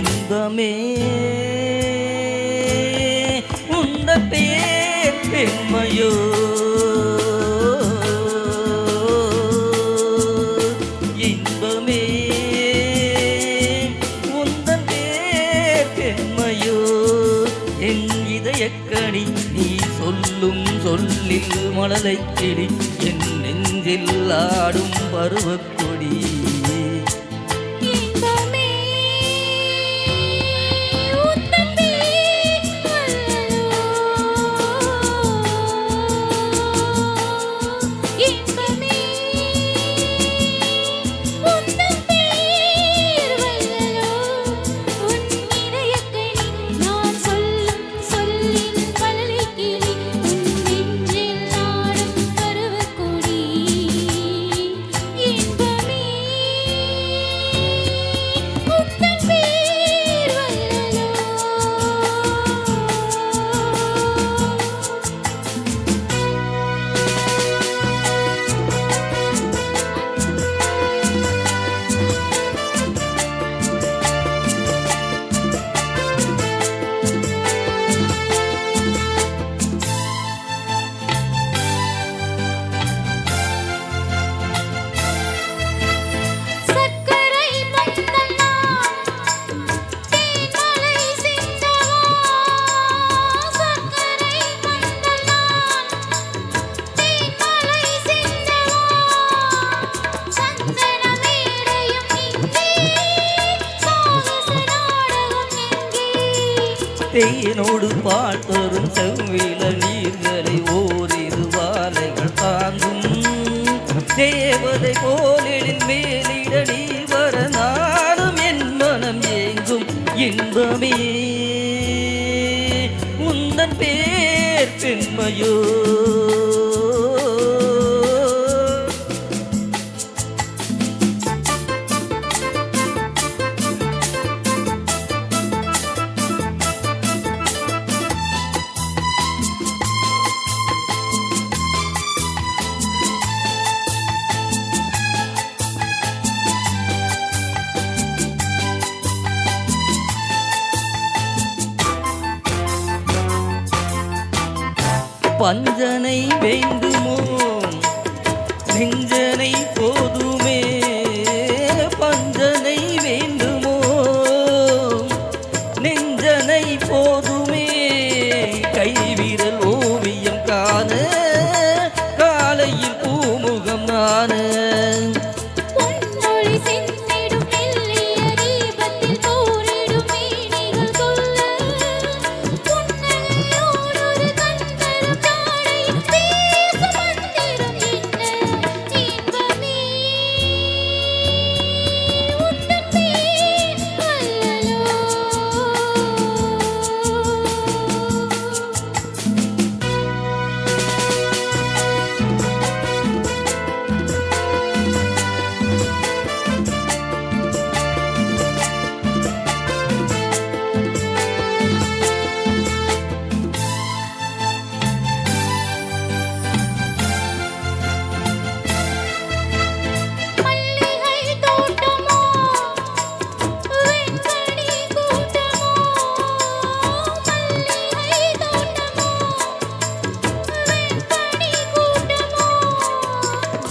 இன்பமே உந்த பேர் பெண்மையோ இன்பமே உந்தன் பேர் பெண்மையோ என் இதயக்கணி நீ சொல்லும் சொல்லில் மழலை கிளி என் நெஞ்சில் ஆடும் பருவக்கொடி தேனோடு பாட்டரும் செவ்வில நீர்களை ஓரிரு வாலைகள் தாங்கும் தேவதை போலின் மேலிட நீர் வர நாடும் என் மனம் ஏங்கும் இன்பமே உந்தன் பேர் பெண்மையோ பஞ்சனை வேண்டுமோ நெஞ்சனை போதுமே பஞ்சனை வேண்டுமோ நெஞ்சனை போதுமே கைவிரல் ஓவியம் காண காலையில் பூமுகம் நான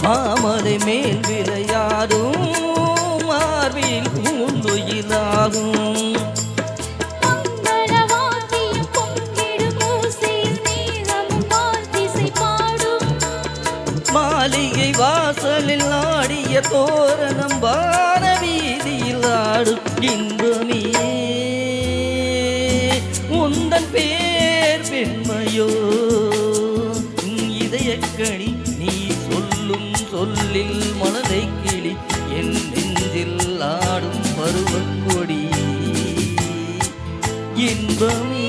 மாமலை மேல் விளையாடும் மார்பில் பூந்துயிலாகும் மாளிகை வாசலில் ஆடிய தோரணம் வார வீதியில் ஆடும் இன்பமே உந்தன் பேர் பெண்மையோ இதயக்கணி நீ சொல்லும் சொல்லில் மனதை கிளி என் நெஞ்சில் ஆடும் பருவக்கொடி இன்பமே